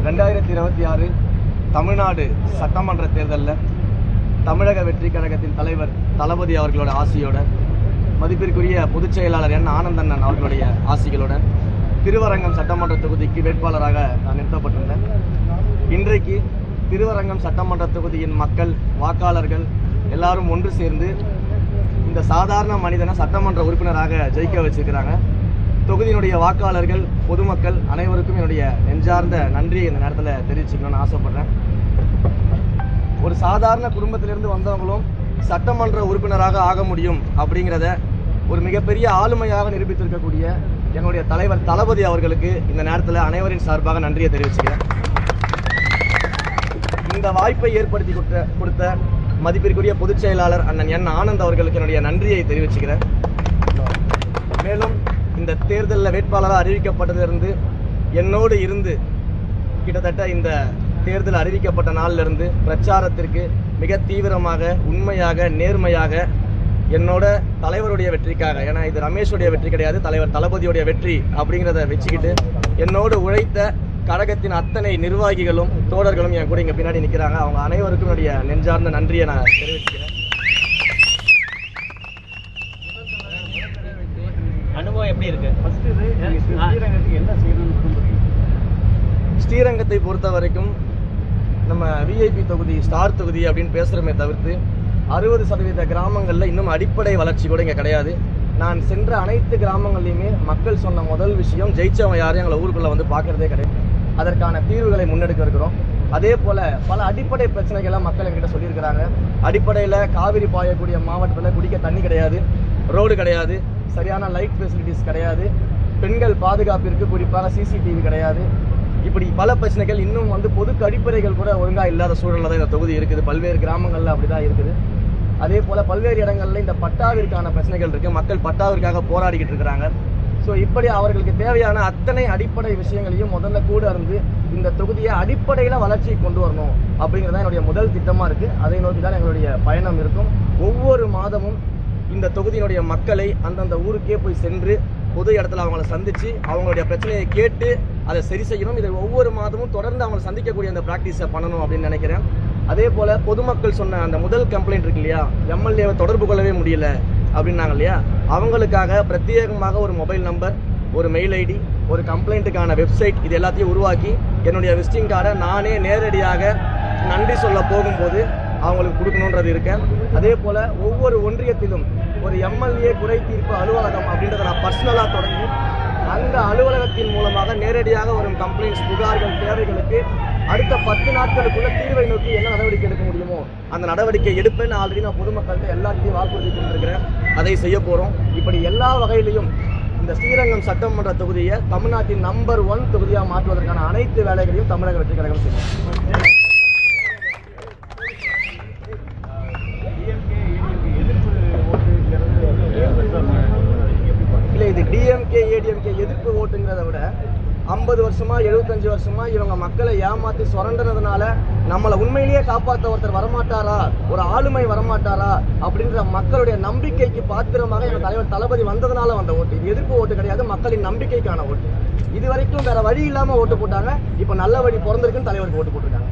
2026 தமிழ்நாடு சட்டமன்ற தேர்தலில் தமிழக வெற்றி கழகத்தின் தலைவர் தளபதி அவர்களோட ஆசியோட, மதிப்பிற்குரிய பொதுச் செயலாளர் என் ஆனந்தண்ணன் அவர்களுடைய ஆசிகளோட திருவரங்கம் சட்டமன்ற தொகுதிக்கு வேட்பாளராக நான் நிறுத்தப்பட்டிருந்தேன். இன்றைக்கு திருவரங்கம் சட்டமன்ற தொகுதியின் மக்கள், வாக்காளர்கள் எல்லாரும் ஒன்று சேர்ந்து இந்த சாதாரண மனிதனை சட்டமன்ற உறுப்பினராக ஜெயிக்க வச்சிருக்கிறாங்க. தொகுதியினுடைய வாக்காளர்கள், பொதுமக்கள் அனைவருக்கும் என்னுடைய நெஞ்சார்ந்த நன்றியை இந்த நேரத்தில் தெரிவிச்சுக்கணும்னு ஆசைப்படுறேன். ஒரு சாதாரண குடும்பத்திலிருந்து வந்தவங்களும் சட்டமன்ற உறுப்பினராக ஆக முடியும் அப்படிங்கிறத ஒரு மிகப்பெரிய ஆளுமையாக நிரூபித்திருக்கக்கூடிய எங்களுடைய தலைவர் தளபதி அவர்களுக்கு இந்த நேரத்தில் அனைவரின் சார்பாக நன்றியை தெரிவிச்சுக்கிறேன். இந்த வாய்ப்பை ஏற்படுத்தி கொடுத்த மதிப்பிற்குரிய பொதுச் செயலாளர் அண்ணன் என் ஆனந்த் அவர்களுக்கு என்னுடைய நன்றியை தெரிவிச்சுக்கிறேன். மேலும் இந்த தேர்தலில் வேட்பாளராக அறிவிக்கப்பட்டதிலிருந்து என்னோடு இருந்து கிட்டத்தட்ட இந்த தேர்தல் அறிவிக்கப்பட்ட நாளிலிருந்து பிரச்சாரத்திற்கு மிக தீவிரமாக, உண்மையாக, நேர்மையாக என்னோட தலைவருடைய வெற்றிக்காக, ஏன்னா இது ரமேஷுடைய வெற்றி கிடையாது, தலைவர் தளபதியுடைய வெற்றி அப்படிங்கிறத வச்சுக்கிட்டு என்னோடு உழைத்த கழகத்தின் அத்தனை நிர்வாகிகளும் தோழர்களும் என் கூட இங்கே பின்னாடி நிற்கிறாங்க. அவங்க அனைவருக்கும் என்னுடைய நெஞ்சார்ந்த நன்றியை நான் தெரிவிச்சுக்கிறேன். அனுபவம் எப்படி இருக்கு? ஸ்ரீரங்கத்தை பொறுத்த வரைக்கும் நம்ம விஐபி தொகுதி, ஸ்டார் தொகுதி அப்படின்னு பேசுகிறோமே தவிர்த்து 60% கிராமங்களில் இன்னும் அடிப்படை வளர்ச்சி கூட இங்கே கிடையாது. நான் சென்ற அனைத்து கிராமங்கள்லையுமே மக்கள் சொன்ன முதல் விஷயம், ஜெயிச்சவங்க யாரும் எங்களை ஊருக்குள்ளே வந்து பார்க்குறதே கிடையாது. அதற்கான தீர்வுகளை முன்னெடுக்க இருக்கிறோம். அதே போல் பல அடிப்படை பிரச்சனைகளை மக்கள் என்கிட்ட சொல்லியிருக்கிறாங்க. அடிப்படையில் காவிரி பாயக்கூடிய மாவட்டத்தில் குடிக்க தண்ணி கிடையாது, ரோடு கிடையாது, சரியான லைட் ஃபெசிலிட்டிஸ் கிடையாது, பெண்கள் பாதுகாப்பிற்கு குறிப்பாக சிசிடிவி கிடையாது. இப்படி பல பிரச்சனைகள் இன்னும் பொது கழிப்பறைகள் கூட ஒழுங்காக இல்லாத சூழலில் தான் இந்த தொகுதி இருக்குது. பல்வேறு கிராமங்களில் அப்படி தான் இருக்குது. அதே போல் பல்வேறு இடங்களில் இந்த பட்டாவிற்கான பிரச்சனைகள் இருக்குது. மக்கள் பட்டாவிற்காக போராடிக்கிட்டு இருக்கிறாங்க. ஸோ இப்படி அவர்களுக்கு தேவையான அத்தனை அடிப்படை விஷயங்களையும் முதல்ல கூட இருந்து இந்த தொகுதியை அடிப்படையில் வளர்ச்சியை கொண்டு வரணும் அப்படிங்கிறது தான் என்னுடைய முதல் திட்டமாக இருக்குது. அதை நோக்கி தான் எங்களுடைய பயணம் இருக்கும். ஒவ்வொரு மாதமும் இந்த தொகுதியினுடைய மக்களை அந்தந்த ஊருக்கே போய் சென்று பொது இடத்துல அவங்கள சந்தித்து அவங்களுடைய பிரச்சனையை கேட்டு அதை சரி செய்யணும். இதை ஒவ்வொரு மாதமும் தொடர்ந்து அவங்களை சந்திக்கக்கூடிய அந்த ப்ராக்டிஸை பண்ணணும் அப்படின்னு நினைக்கிறேன். அதே போல் பொதுமக்கள் சொன்ன அந்த முதல் கம்ப்ளைண்ட் இருக்கு இல்லையா, எம்எல்ஏவை தொடர்பு கொள்ளவே முடியல அப்படின்னாங்க இல்லையா, அவங்களுக்காக பிரத்யேகமாக ஒரு மொபைல் நம்பர், ஒரு மெயில் ஐடி, ஒரு கம்ப்ளைண்ட்டுக்கான வெப்சைட், இது எல்லாத்தையும் உருவாக்கி என்னுடைய விசிட்டிங் கார்டை நானே நேரடியாக நன்றி சொல்ல போகும்போது அவங்களுக்கு கொடுக்கணுன்றது இருக்கேன். அதே போல் ஒவ்வொரு ஒன்றியத்திலும் ஒரு எம்எல்ஏ குறை தீர்ப்பு அலுவலகம் அப்படின்றத நான் பர்சனலாக தொடங்கி அந்த அலுவலகத்தின் மூலமாக நேரடியாக வரும் கம்ப்ளைண்ட்ஸ், புகார்கள், தேவைகளுக்கு அடுத்த 10 நாட்களுக்குள்ள தீர்வை நோக்கி என்ன நடவடிக்கை எடுக்க முடியுமோ அந்த நடவடிக்கை எடுப்பேன்னு ஆல்ரெடி நான் பொதுமக்கள்கிட்ட எல்லாத்தையும் வாக்குறுதி கொடுத்துருக்கிறேன். அதை செய்ய போகிறோம். இப்படி எல்லா வகையிலையும் இந்த ஸ்ரீரங்கம் சட்டமன்ற தொகுதியை தமிழ்நாட்டின் நம்பர் 1 தொகுதியாக மாற்றுவதற்கான அனைத்து வேலைகளையும் தமிழக வெற்றி கழகம் செய்யும். இல்லை, இது டிஎம்கே ஏடிஎம்கே எதிர்ப்பு ஓட்டுங்கிறத விட 50 வருஷமா 75 வருஷமா இவங்க மக்களை ஏமாற்றி சுரண்டனதுனால நம்மளை உண்மையிலேயே காப்பாற்ற ஒருத்தர் வரமாட்டாரா, ஒரு ஆளுமை வரமாட்டாரா அப்படின்ற மக்களுடைய நம்பிக்கைக்கு பாத்திரமாக எங்கள் தலைவர் தளபதி வந்ததுனால வந்த ஓட்டு. இது எதிர்ப்பு ஓட்டு கிடையாது, மக்களின் நம்பிக்கைக்கான ஓட்டு. இது வரைக்கும் வேற வழி இல்லாமல் ஓட்டு போட்டாங்க. இப்போ நல்ல வழி பிறந்திருக்குன்னு தலைவருக்கு ஓட்டு போட்டிருக்காங்க.